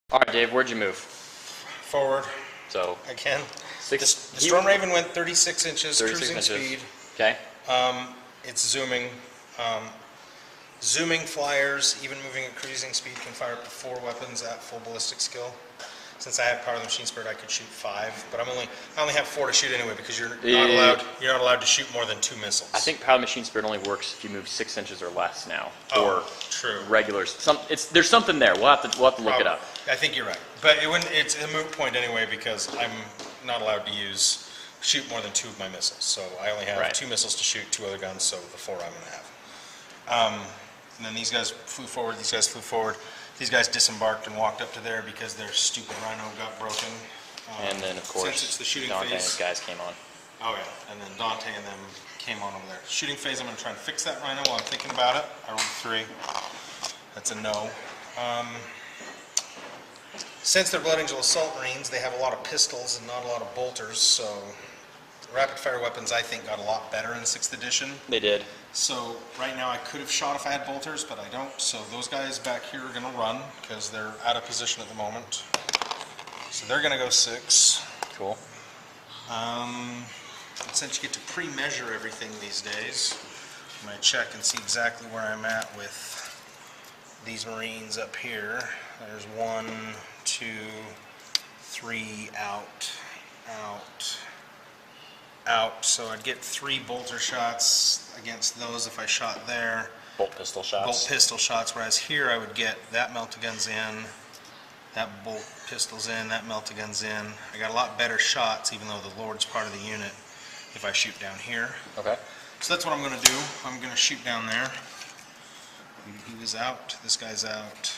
All right, Dave, where'd you move? Forward. So Again. the The Storm Raven went 36 inches 36 cruising inches. speed. Okay. It's zooming. Zooming flyers, even moving at cruising speed, can fire up to 4 weapons at full ballistic skill. Since I had Power of the Machine Spirit, I could shoot 5, but I only have 4 to shoot anyway because you're not allowed to shoot more than 2 missiles. I think Power of the Machine Spirit only works if you move 6 inches or less now. Oh, or true. regulars. There's something there. We'll have to look it up. I think you're right, but it's a moot point anyway because I'm not allowed to shoot more than 2 of my missiles. So I only have 2 missiles to shoot, 2 other guns, so the 4 I'm going to have. And then these guys flew forward. These guys flew forward. These guys disembarked and walked up to there because their stupid rhino got broken. And then, of course, since it's the shooting Dante and phase, his guys came on. Oh yeah, and then Dante and them came on over there. Shooting phase, I'm going to try and fix that rhino while I'm thinking about it. I rolled 3. That's a no. Since they're Blood Angel Assault Marines, they have a lot of pistols and not a lot of bolters, so rapid fire weapons I think got a lot better in 6th edition. They did. So right now I could have shot if I had bolters, but I don't. So those guys back here are going to run because they're out of position at the moment. So they're going to go 6. Cool. And since you get to pre-measure everything these days, I'm going to check and see exactly where I'm at with these Marines up here. There's 1, 2, 3 out. So I'd get 3 bolter shots against those if I shot there. Bolt pistol shots. Bolt pistol shots, whereas here I would get that melta-gun's in, that bolt pistol's in, that melta-gun's in. I got a lot better shots, even though the Lord's part of the unit, if I shoot down here. Okay. So that's what I'm going to do. I'm going to shoot down there. He was out. This guy's out.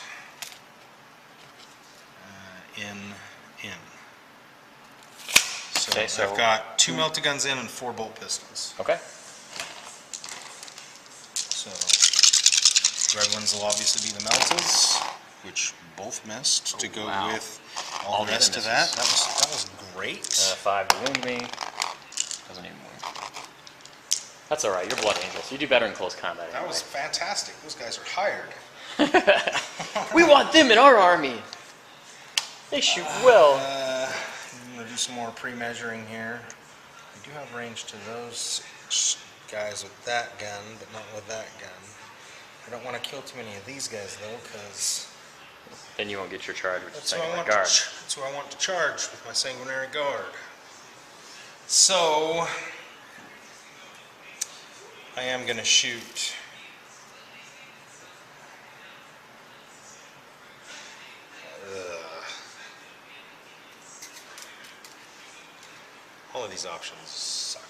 In. So, okay, so I've got 2 melta-guns in and 4 bolt pistols. Okay. So red ones will obviously be the meltas, which both missed to go with all the rest of that. That was great. 5 to wound me. Doesn't even wound. That's all right. You're Blood Angel, so you do better in close combat. That was fantastic. Those guys are hired. We want them in our army. They shoot well. I'm going to do some more pre-measuring here. I do have range to those guys with that gun, but not with that gun. I don't want to kill too many of these guys though, because then you won't get your charge with your that's who I want to charge with my Sanguinary Guard. So I am going to shoot all of these options suck.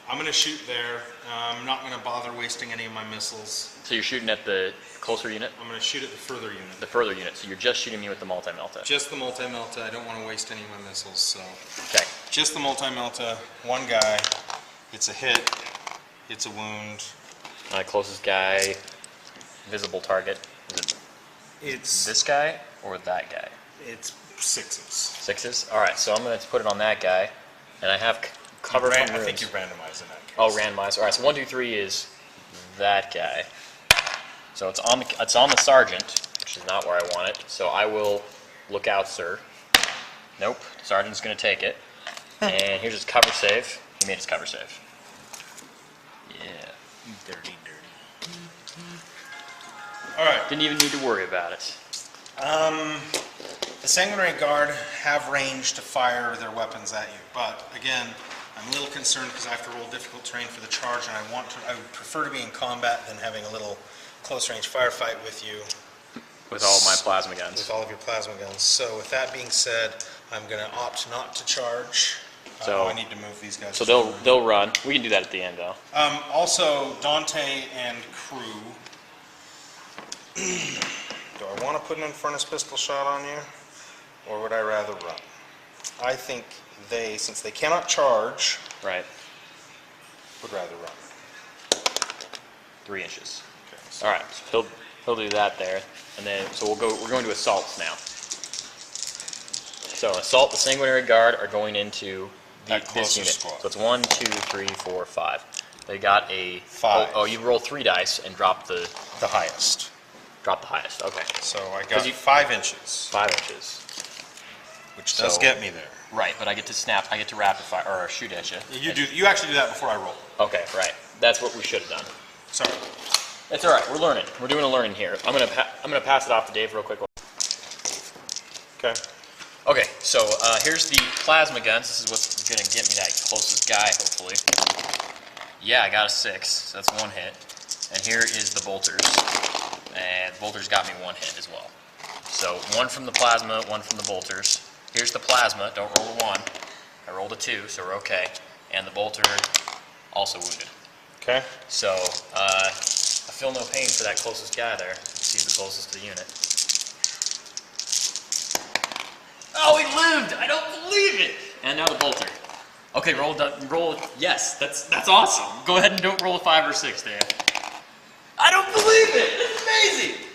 I'm going to shoot there. I'm not going to bother wasting any of my missiles. So you're shooting at the closer unit? I'm going to shoot at the further unit. The further unit. So you're just shooting me with the multi-melta? Just the multi-melta. I don't want to waste any of my missiles. So okay. Just the multi-melta. One guy. It's a hit. It's a wound. My closest guy, visible target. It's this guy or that guy? It's 6s. 6s? Alright, so I'm going to put it on that guy. And I have cover from rooms. I think you're randomizing that case. Oh, randomized. Alright, so 1, 2, 3 is that guy. So it's on the sergeant, which is not where I want it. So I will look out, sir. Nope, the sergeant's going to take it. And here's his cover save. He made his cover save. Yeah. Dirty. Alright. Didn't even need to worry about it. The Sanguinary Guard have range to fire their weapons at you, but again, I'm a little concerned because I have to roll difficult terrain for the charge, and I would prefer to be in combat than having a little close-range firefight with you. With all my plasma guns. With all of your plasma guns. So with that being said, I'm going to opt not to charge. So I need to move these guys. So they'll run. We can do that at the end, though. Also, Dante and crew. Do I want to put an Infernus pistol shot on you, or would I rather run? I think they, since they cannot charge, right, would rather run. 3 inches. Okay, so all right, so he'll do that there, and then so we're going to assaults now. So assault, the Sanguinary Guard are going into this unit. Squad. So it's 1, 2, 3, 4, 5. They got a 5. Oh, you roll 3 dice and drop the highest. Drop the highest. Okay. So I got 5 inches. 5 inches. Which does get me there. Right, but I get to snap. I get to rapid fire or shoot at you. You actually do that before I roll. Okay, right. That's what we should have done. Sorry. It's all right. We're learning. We're doing a learning here. I'm gonna pass it off to Dave real quick. Okay. Okay, so here's the plasma guns. This is what's gonna get me that closest guy, hopefully. Yeah, I got a 6. So that's 1 hit. And here is the bolters. And bolters got me 1 hit as well. So 1 from the plasma, 1 from the bolters. Here's the plasma. Don't roll a 1. I rolled a 2, so we're okay. And the bolter also wounded. Okay. So I feel no pain for that closest guy there. He's the closest to the unit. Oh, he lived! I don't believe it! And now the bolter. Okay, roll. Yes, that's awesome. Go ahead and don't roll a 5 or 6, Dan. I don't believe it! It's amazing!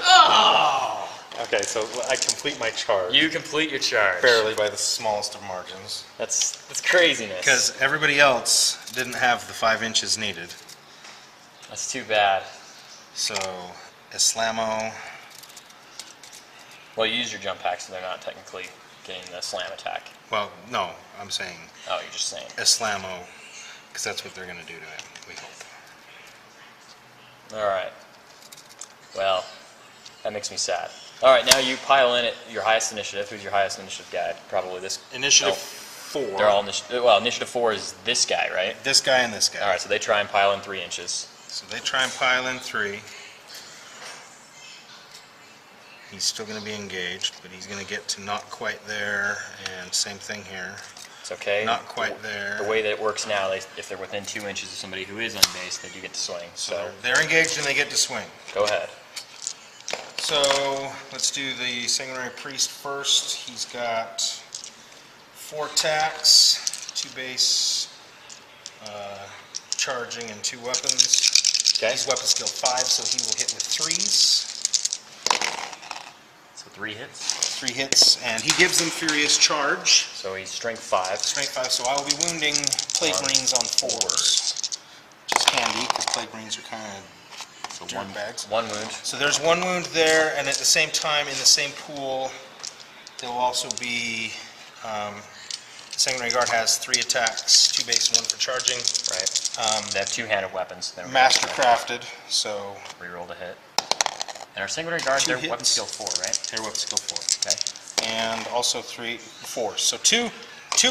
Oh! Okay, so I complete my charge. You complete your charge. Barely by the smallest of margins. That's craziness. Because everybody else didn't have the 5 inches needed. That's too bad. So, Islamo. Well, you use your jump pack, so they're not technically getting the slam attack. Well, no, I'm saying Oh, you're just saying. Islamo, because that's what they're going to do to him, we hope. Alright. Well, that makes me sad. Alright, now you pile in at your highest initiative. Who's your highest initiative guy? Probably this. Initiative Oh, 4. they're all initiative 4 is this guy, right? This guy and this guy. Alright, so they try and pile in 3 inches. So they try and pile in 3. He's still going to be engaged, but he's going to get to not quite there, and same thing here. It's okay. Not quite there. The way that it works now, if they're within 2 inches of somebody who is on base, they do get to swing. So They're engaged and they get to swing. go ahead. So let's do the sanguinary priest first. He's got 4 attacks, 2 base, charging, and 2 weapons. Okay. He's weapon skill 5, so he will hit with 3s. So 3 hits. 3 hits, and he gives them furious charge. So he's strength 5. Strength 5, so I will be wounding plague marines on 4s. Which is handy, because plague marines are kind of So dirtbags. one wound. So there's 1 wound there, and at the same time, in the same pool, there will also be, the Sanguinary Guard has 3 attacks, 2 base and 1 for charging. Right. They have 2-handed weapons. Master crafted, so Reroll the hit. And our Sanguinary Guard, 2 they're hits. weapon skill 4, right? they're weapon skill 4. Okay. And also 4. So two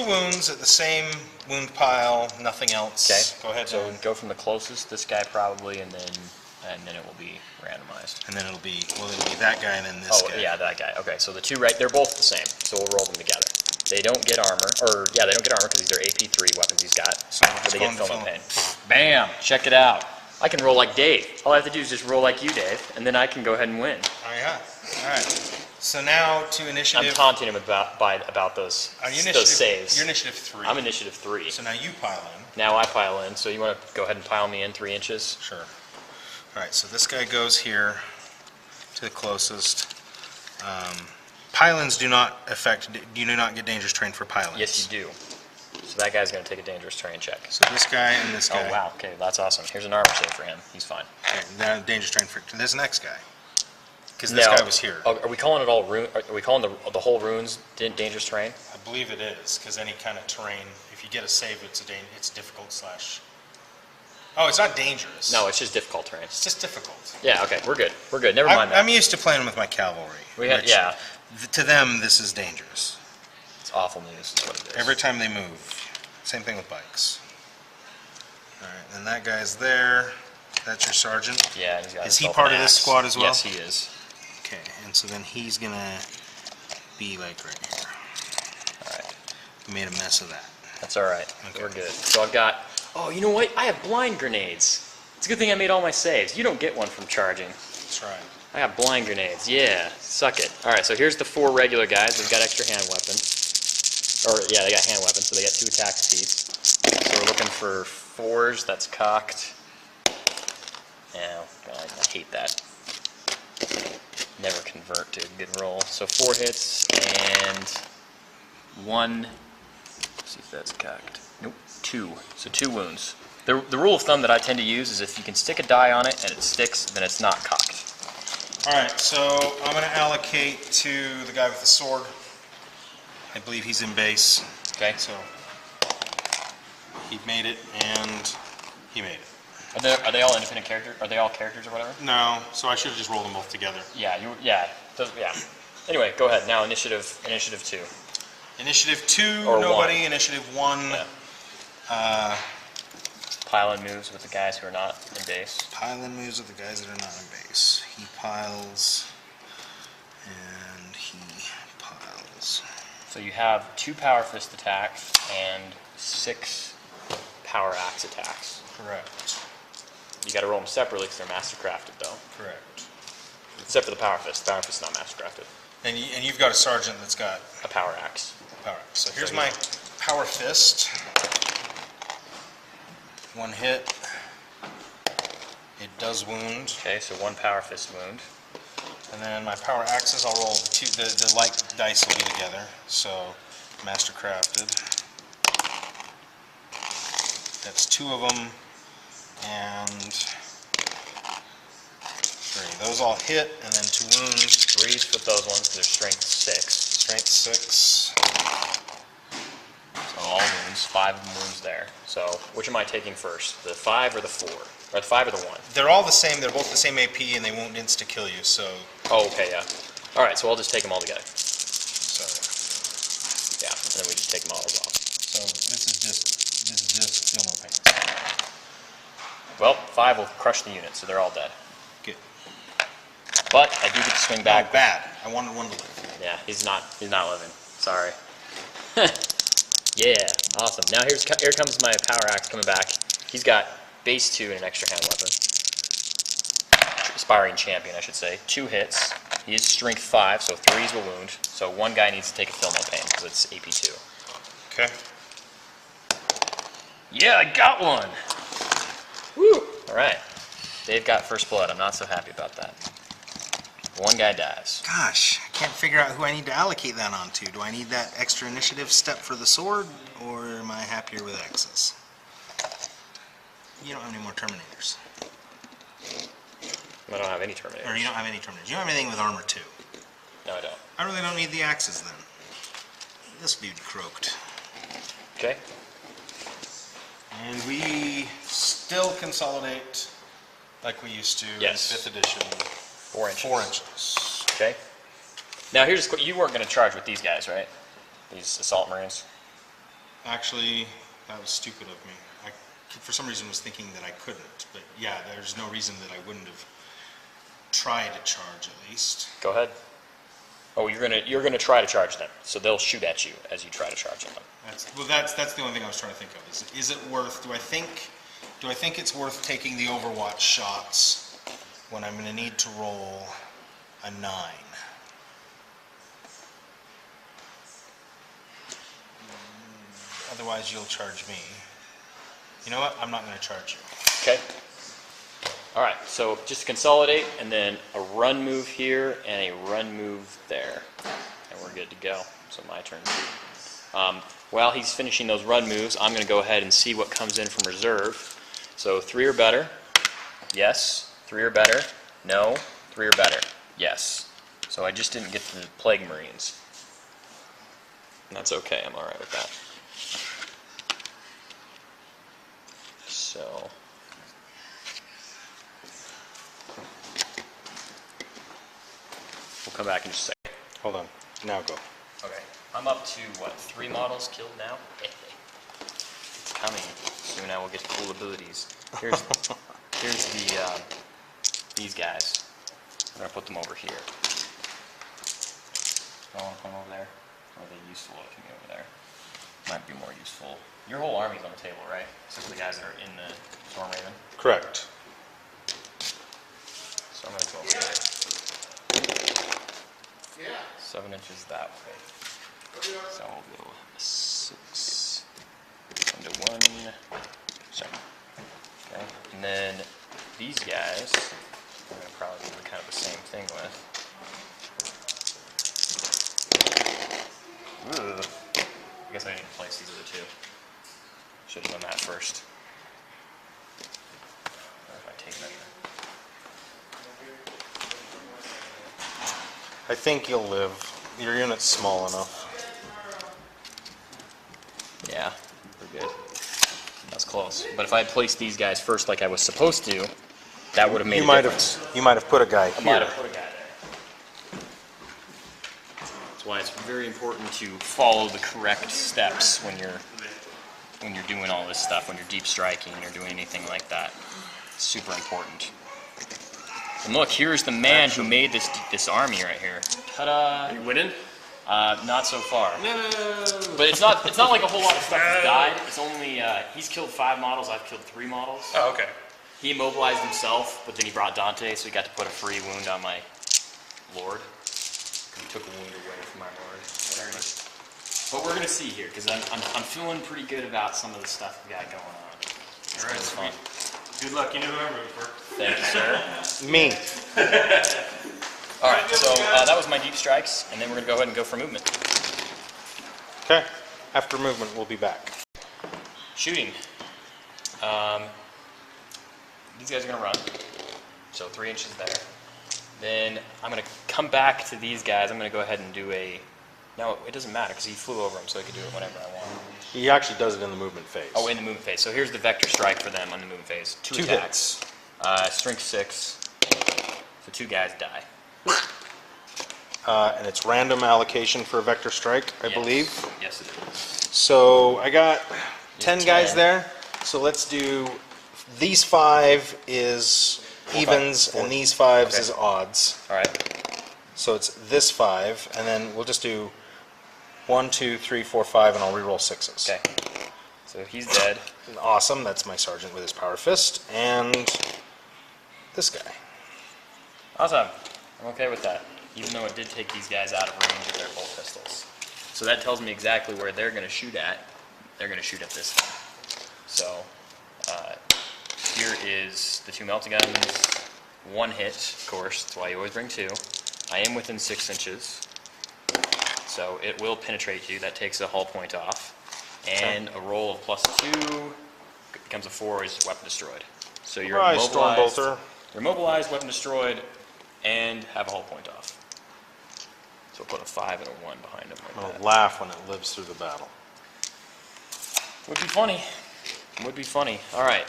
wounds at the same wound pile, nothing else. Okay. Go ahead. So and go from the closest, this guy probably, and then it will be randomized. and then it'll be that guy and then this guy. Oh, yeah, that guy. Okay, so the 2 they're both the same, so we'll roll them together. They don't get armor, they don't get armor because these are AP3 weapons he's got. So we're just they get going to film film. and pain. Bam! Check it out. I can roll like Dave. All I have to do is just roll like you, Dave, and then I can go ahead and win. Oh yeah. All right. So now to initiative. I'm taunting him about those saves. You're initiative 3. I'm initiative 3. So now you pile in. Now I pile in, so you want to go ahead and pile me in 3 inches? Sure. All right. So this guy goes here to the closest. Pile-ins do not get dangerous terrain for pile-ins. Yes, you do. So that guy's going to take a dangerous terrain check. So this guy and this guy. Oh, wow. Okay, that's awesome. Here's an armor save for him. He's fine. Okay, now dangerous terrain for this next guy. Because this guy was here. Are we calling it all rune? Are we calling the whole runes dangerous terrain? I believe it is, because any kind of terrain, if you get a save, it's difficult / Oh, it's not dangerous. No, it's just difficult terrain. It's just difficult. Yeah, okay, we're good. We're good. Never mind that. I'm used to playing with my cavalry. Yeah. To them, this is dangerous. It's awful news, is what it is. Every time they move. Same thing with bikes. All right, and that guy's there. That's your sergeant. Yeah, he's got Is he himself part an of this axe. squad as well? Yes, he is. Okay, and so then he's gonna be like right here. All right. We made a mess of that. That's all right. Okay. We're good. So I've got... Oh, you know what? I have blind grenades. It's a good thing I made all my saves. You don't get one from charging. That's right. I got blind grenades. Yeah, suck it. All right, so here's the 4 regular guys. They've got extra hand weapons. Yeah, they got hand weapons, so they got 2 attack speeds. So we're looking for 4s. That's cocked. Yeah, God, I hate that. Never convert to a good roll. So 4 hits and 1. Let's see if that's cocked. Nope, 2. So 2 wounds. The rule of thumb that I tend to use is if you can stick a die on it and it sticks, then it's not cocked. Alright, so I'm going to allocate to the guy with the sword. I believe he's in base. Okay. So he made it, and he made it. Are they all independent characters? Are they all characters or whatever? No, so I should have just rolled them both together. Yeah, yeah. Anyway, go ahead. Now initiative 2. Initiative 2, Or nobody. 1. Initiative 1. Yeah. Pile-in moves with the guys who are not in base. Pile-in moves with the guys that are not in base. He piles, and he piles. So you have 2 Power Fist attacks and 6 Power Axe attacks. Correct. You got to roll them separately because they're mastercrafted, though. Correct. Except for the Power Fist. The Power Fist is not mastercrafted. And you've got a sergeant that's got A Power Axe. power. So here's my power fist. 1 hit. It does wound. Okay, so 1 Power Fist wound. And then my power axes, I'll roll the light dice will be together. So mastercrafted. That's 2 of them. And 3. Those all hit, and then 2 wounds. 3s with those ones, they're strength 6. Strength 6. So all wounds, 5 wounds there. So which am I taking first? The 5 or the 4? Or the 5 or the 1? They're all the same. They're both the same AP, and they won't insta-kill you, so... Oh, okay, yeah. Alright, so I'll just take them all together. So, Yeah, and then we just take them all off. so this is just feel no pain. Well, 5 will crush the unit, so they're all dead. Good. But I do get to swing back. Oh, bad. I wanted one to live. Yeah, he's not living. Sorry. Yeah, awesome. Now here comes my Power Axe coming back. He's got base 2 and an extra hand weapon. Aspiring champion, I should say. 2 hits. He is strength 5, so 3s will wound. So 1 guy needs to take a feel no pain because it's AP 2. Okay. Yeah, I got one! Woo! Alright. They've got first blood. I'm not so happy about that. 1 guy dies. Gosh, I can't figure out who I need to allocate that onto. Do I need that extra initiative step for the sword, or am I happier with axes? You don't have any more Terminators. I don't have any Terminators. Or you don't have any Terminators. You don't have anything with armor 2. No, I don't. I really don't need the axes then. This dude croaked. Okay. And we still consolidate like we used to Yes. in 5th edition. 4 inches. 4 inches. Okay. Now here's you weren't going to charge with these guys, right? These assault marines. Actually, that was stupid of me. I, for some reason, was thinking that I couldn't. But yeah, there's no reason that I wouldn't have tried to charge at least. Go ahead. Oh, you're gonna try to charge them, so they'll shoot at you as you try to charge them. That's the only thing I was trying to think of. Is it worth? Do I think it's worth taking the Overwatch shots when I'm going to need to roll a 9? Otherwise, you'll charge me. You know what? I'm not going to charge you. Okay. All right. So just consolidate, and then a run move here and a run move there, and we're good to go. So my turn. While he's finishing those run moves, I'm going to go ahead and see what comes in from reserve. So 3 or better. Yes. 3 or better. No. 3 or better. Yes. So I just didn't get the Plague Marines. And that's okay. I'm all right with that. So we'll come back in just a second. Hold on. Now go. Okay. I'm up to, what, 3 models killed now? It's coming. Soon I will get cool abilities. Here's the, these guys. I'm going to put them over here. I want to put them over there. Or are they useful looking over there? Might be more useful. Your whole army's on the table, right? Except for the guys that are in the Storm Raven. Correct. So I'm going to go over there. 7 inches that way. So I'll go 6 into 1. Sorry. Okay. And then these guys, I'm going to probably do kind of the same thing with. Ugh. I guess I need to place these other 2. Should have done that first. Or if I take measure. I think you'll live. Your unit's small enough. Yeah, we're good. That's close. But if I had placed these guys first like I was supposed to, that would have made a difference. You might have put a guy I might here. have put a guy there. That's why it's very important to follow the correct steps when you're doing all this stuff, when you're deep striking or doing anything like that. It's super important. And look, here's the man who made this army right here. Ta-da! Are you winning? Not so far. No. But it's not like a whole lot of stuff has died. It's only he's killed 5 models. I've killed 3 models. Oh, okay. He immobilized himself, but then he brought Dante, so he got to put a free wound on my lord. He took a wound away from my lord. But we're gonna see here, because I'm feeling pretty good about some of the stuff we got going on. All right, It's fun. Good luck. You know who I'm rooting for. Thank you, sir. Me. All right, so that was my deep strikes, and then we're gonna go ahead and go for movement. Okay. After movement, we'll be back. Shooting. These guys are gonna run, so 3 inches there. Then I'm gonna come back to these guys. I'm gonna go ahead and do a. No, it doesn't matter because he flew over them, so I could do it whenever I want. He actually does it in the movement phase. Oh, in the movement phase. So here's the vector strike for them on the movement phase. 2 attacks. Strength 6. So 2 guys die. And it's random allocation for a vector strike, I believe. Yes, it is. So I got 10 guys 10. there. So let's do these 5 is 4, evens 5, 4. and these 5s Okay. is odds. All right. So it's this 5, and then we'll just do 1, 2, 3, 4, 5, and I'll reroll 6s. Okay. So he's dead. Awesome. That's my sergeant with his power fist, and this guy. Awesome. I'm okay with that, even though it did take these guys out of range of their bolt pistols. So that tells me exactly where they're going to shoot at. They're going to shoot at this thing. So here is the 2 melta guns. 1 hit, of course. That's why you always bring 2. I am within 6 inches. So it will penetrate you. That takes a hull point off. And a roll of +2 becomes a 4 is weapon destroyed. So you're Surprise, immobilized. Stormbolter. You're immobilized, weapon destroyed, and have a hull point off. So we'll put a 5 and a 1 behind him like I'll that. laugh when it lives through the battle. Would be funny. Would be funny. All right.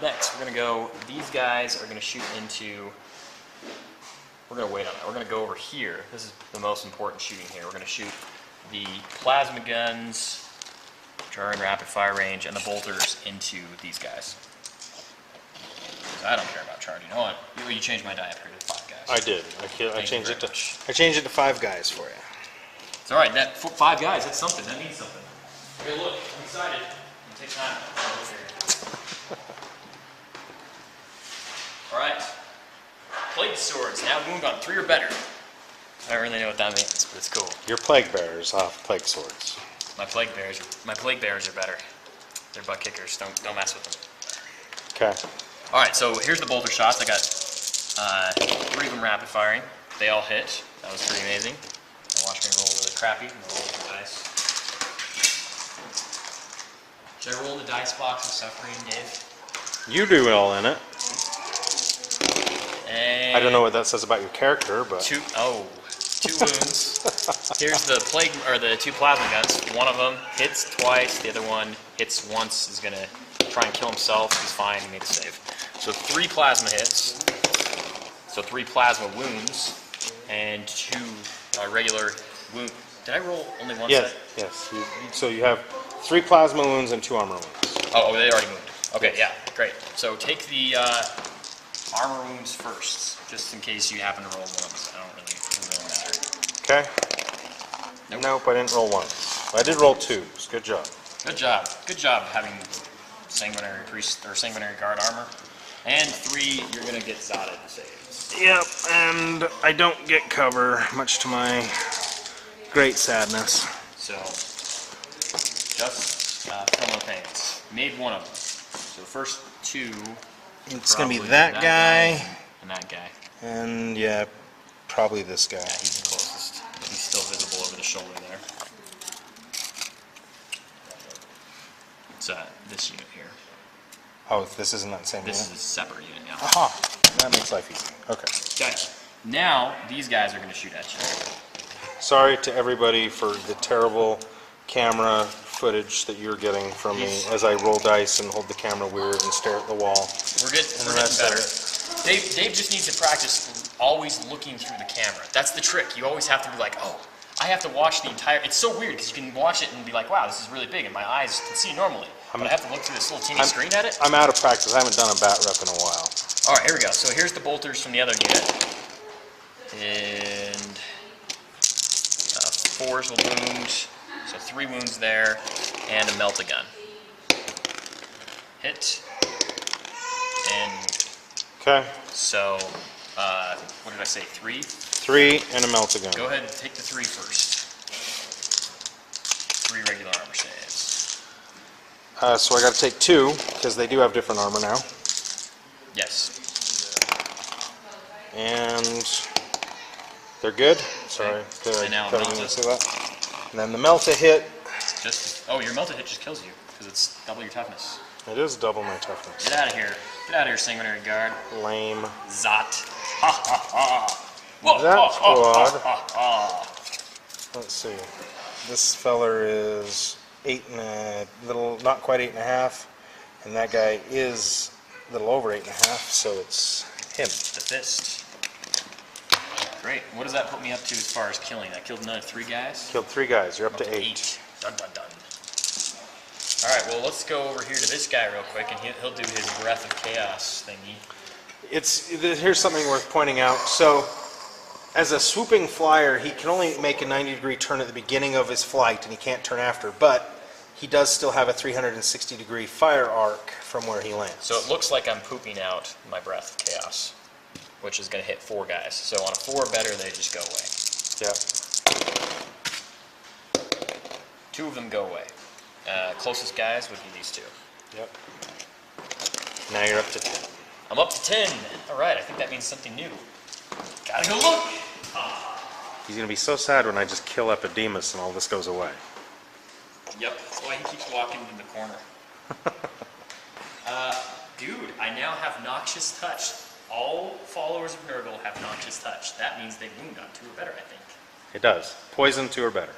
Next, we're gonna go. These guys are gonna shoot into. We're gonna wait on that. We're gonna go over here. This is the most important shooting here. We're gonna shoot the plasma guns, which are in rapid fire range, and the bolters into these guys. So I don't care about charging. Oh, you changed my die up here to 5 guys. I did. I Thank changed you it very to. much. I changed it to 5 guys for you. It's all right. That 5 guys. That's something. That means something. Okay, look. I'm excited. It'll take time. All right. Plague swords. Now wound on 3 or better. I don't really know what that means, but it's cool. Your plague bearers off plague swords. My plague bears are better. They're butt kickers. Don't mess with them. Okay. All right. So here's the bolter shots. I got 3 of them rapid firing. They all hit. That was pretty amazing. Now watch me roll really crappy and roll the dice. Should I roll the dice box of suffering, Dave? You do it all in it. And I don't know what that says about your character, but 2 wounds. Here's the plague or the 2 plasma guns. One of them hits twice. The other one hits once. Is gonna try and kill himself. He's fine. He made a save. So 3 plasma hits. So 3 plasma wounds and 2 regular wound. Did I roll only one yes, set? yes. So you have 3 plasma wounds and 2 armor wounds. Oh, they already moved. Okay, yeah, great. So take the armor wounds first, just in case you happen to roll ones. I don't really, it doesn't really matter. Okay. Nope. Nope, I didn't roll 1. I did roll 2s. Good job. Good job. Good job having sanguinary priest or sanguinary guard armor. And 3, you're gonna get Zada saves. Yep, and I don't get cover, much to my great sadness. So just thermal paints. Made 1 of them. So the first 2. It's gonna be probably that guy, and that guy. and yeah, probably this guy. Yeah, he's the closest. He's still visible over the shoulder there. It's this unit here. Oh, this isn't that same This unit? is a separate unit, yeah. Aha, that makes life easy. Okay. Okay. Now, these guys are going to shoot at you. Sorry to everybody for the terrible camera footage that you're getting from me as I roll dice and hold the camera weird and stare at the wall. We're getting better. Dave just needs to practice always looking through the camera. That's the trick. You always have to be like, oh, I have to watch the entire... It's so weird because you can watch it and be like, wow, this is really big, and my eyes can see normally. But I have to look through this little teeny screen at it. I'm out of practice. I haven't done a bat rep in a while. All right, here we go. So here's the bolters from the other unit. And 4's will wound. So 3 wounds there, and a melt-a-gun. Hit. And... Okay. So, what did I say, 3? 3 and a melt-a-gun. Go ahead and take the 3 first. 3 regular armor saves. So I got to take 2 because they do have different armor now. Yes. And they're good. Sorry, did And now did I Melta. say that? And then the Melta hit. Your melted hit just kills you because it's double your toughness. It is double my toughness. Get out of here. Get out of here, sanguinary guard. Lame. Zot. Ha ha ha. Whoa, That ha, ha, squad. ha, ha. Let's see. This feller is 8 and a little, not quite 8.5, and that guy is a little over 8.5. So it's him. The fist. Great. What does that put me up to as far as killing? I killed another 3 guys? Killed 3 guys. You're up to 8. 8. Dun dun dun. Alright, well let's go over here to this guy real quick and he'll do his breath of chaos thingy. Here's something worth pointing out. So, as a swooping flyer, he can only make a 90-degree turn at the beginning of his flight, and he can't turn after. But he does still have a 360-degree fire arc from where he lands. So it looks like I'm pooping out my breath of chaos, which is going to hit 4 guys. So on a 4 or better, they just go away. Yep. 2 of them go away. Closest guys would be these 2. Yep. Now you're up to 10. I'm up to 10. Alright, I think that means something new. Gotta go look! He's going to be so sad when I just kill Epidemus and all this goes away. Yep, that's why he keeps walking in the corner. Dude, I now have Noxious Touch. All followers of Nurgle have Noxious Touch. That means they wound on 2 or better, I think. It does. Poison 2 or better.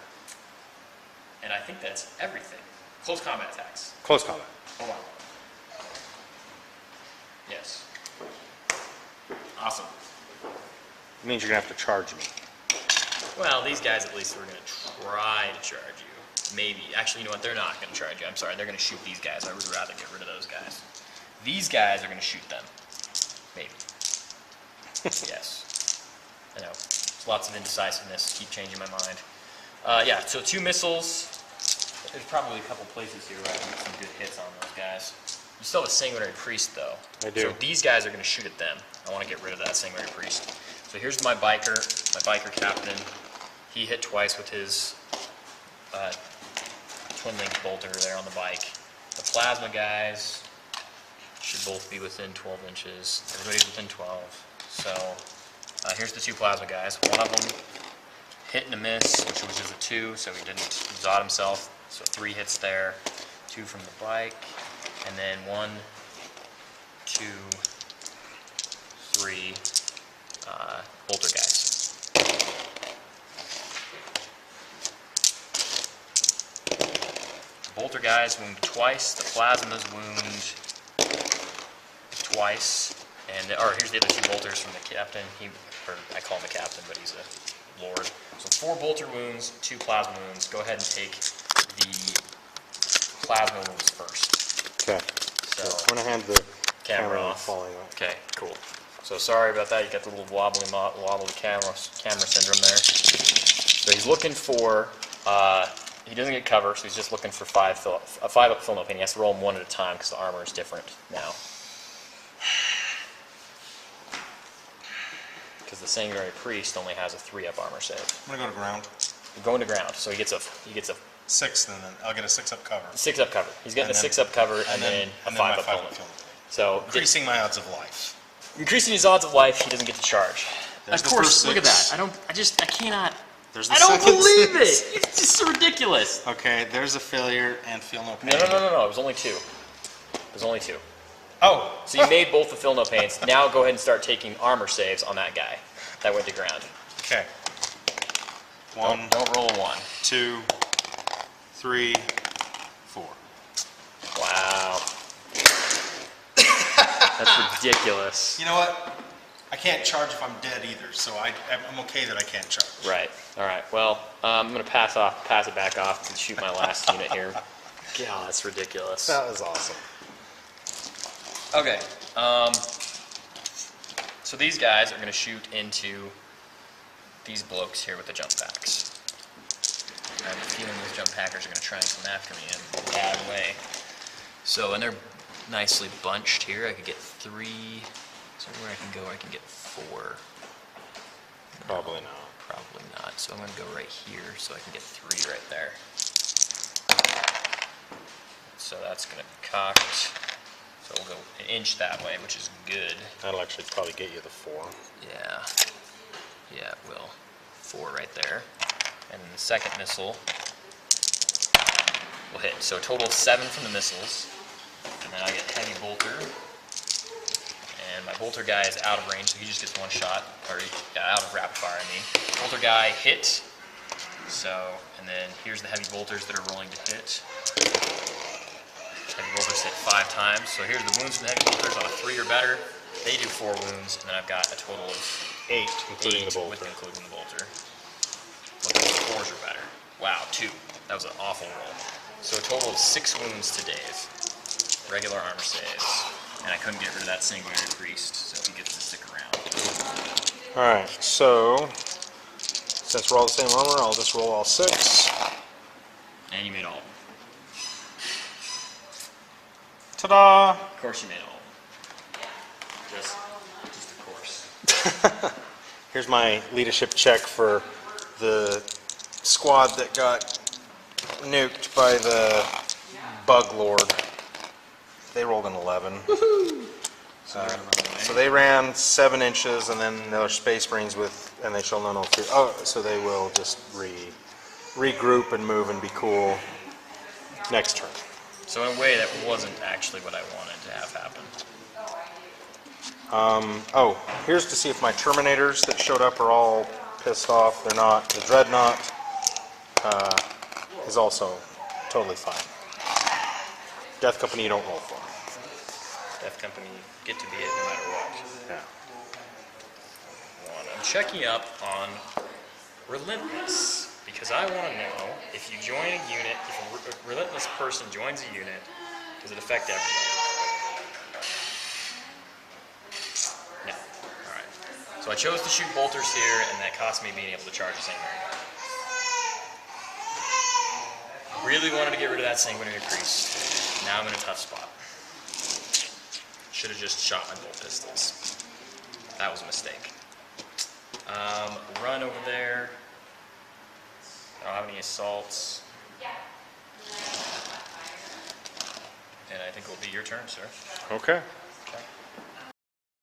And I think that's everything. Close combat attacks. Close combat. Hold on. Yes. Awesome. It means you're going to have to charge me. Well, these guys at least were going to try to charge you. Maybe. Actually, you know what? They're not going to charge you. I'm sorry. They're going to shoot these guys. I would rather get rid of those guys. These guys are going to shoot them. Maybe. Yes. I know. There's lots of indecisiveness. Keep changing my mind. Yeah, so 2 missiles. There's probably a couple places here where I can get some good hits on those guys. You still have a sanguinary priest, though. I do. So these guys are going to shoot at them. I want to get rid of that sanguinary priest. So here's my biker captain. He hit twice with his twin-link bolter there on the bike. The plasma guys should both be within 12 inches. Everybody's within 12. So here's the 2 plasma guys. One of them hit and a miss, which was just a 2, so he didn't zod himself. So 3 hits there, 2 from the bike, and then 1, 2, 3 bolter guys. The bolter guys wound twice, the plasmas wound twice, and here's the other 2 bolters from the captain. I call him the captain, but he's a lord. So 4 bolter wounds, 2 plasma wounds. Go ahead and take the plasma wounds first. Okay. So I'm going to hand the camera off. falling off. Okay, cool. So sorry about that. You got the little wobbly camera syndrome there. So he's looking for. He doesn't get cover, so he's just looking for 5 up fill no pain. He has to roll them 1 at a time because the armor is different now. Because the sanguinary priest only has a 3 up armor save. I'm going to go to ground. You're going to ground, so he gets a 6, and then I'll get a 6 up cover. 6 up cover. He's getting a 6 up cover and then a 5 up fill. So increasing my odds of life. Increasing his odds of life, he doesn't get to charge. There's Of course, the look at first that. I cannot. There's the I don't second believe 6. it. It's just so ridiculous. Okay, there's a failure and feel no pain. No. It was only 2. It was only 2. Oh. So you made both the feel no pains. Now go ahead and start taking armor saves on that guy. That went to ground. Okay. One, Don't roll a 1. 2, 3, 4. Wow. That's ridiculous. You know what? I can't charge if I'm dead either, so I'm okay that I can't charge. Right. All right. Well, I'm going to pass it back off and shoot my last unit here. God, that's ridiculous. That was awesome. Okay. So these guys are going to shoot into these blokes here with the jump packs. I have a feeling those jump packers are going to try and come after me in a bad way. So, and they're nicely bunched here. I could get 3. Is there where I can go? I can get 4. Probably not. Probably not. So I'm going to go right here so I can get 3 right there. So that's going to be cocked. So we'll go an inch that way, which is good. That'll actually probably get you the 4. Yeah. Yeah, it will. 4 right there. And then the second missile will hit. So a total of 7 from the missiles. And then I get heavy bolter. And my bolter guy is out of range, so he just gets 1 shot. Or out of rapid fire, I mean. Bolter guy hit. So, and then here's the heavy bolters that are rolling to hit. Heavy bolters hit 5 times. So here's the wounds from the heavy bolters on a 3 or better. They do 4 wounds, and then I've got a total of 8, including 8 the bolter. including the bolter. Looking for 4s or better. Wow, 2. That was an awful roll. So a total of 6 wounds to Dave. Regular armor saves. And I couldn't get rid of that sanguinary priest, so he gets to stick around. Alright, so since we're all the same armor, I'll just roll all 6. And you made all of them. Ta-da! Of course you made all of them. Just of course. Here's my leadership check for the squad that got nuked by the Bug Lord. They rolled an 11. So they ran 7 inches, and then their Space Marines and they shall know no fear. Oh, so they will just regroup and move and be cool next turn. So in a way, that wasn't actually what I wanted to have happen. Oh, here's to see if my Terminators that showed up are all pissed off. They're not. The Dreadnought is also totally fine. Death Company you don't roll for. Death Company get to be it no matter what. Yeah. I'm checking up on Relentless, because I want to know if you join a unit, if a Relentless person joins a unit, does it affect everybody? No. Alright. So I chose to shoot bolters here, and that cost me being able to charge a sanguinary. Really wanted to get rid of that sanguinary priest. Now I'm in a tough spot. Should have just shot my bolt pistols. That was a mistake. Run over there. I don't have any assaults. And I think it will be your turn, sir. Okay.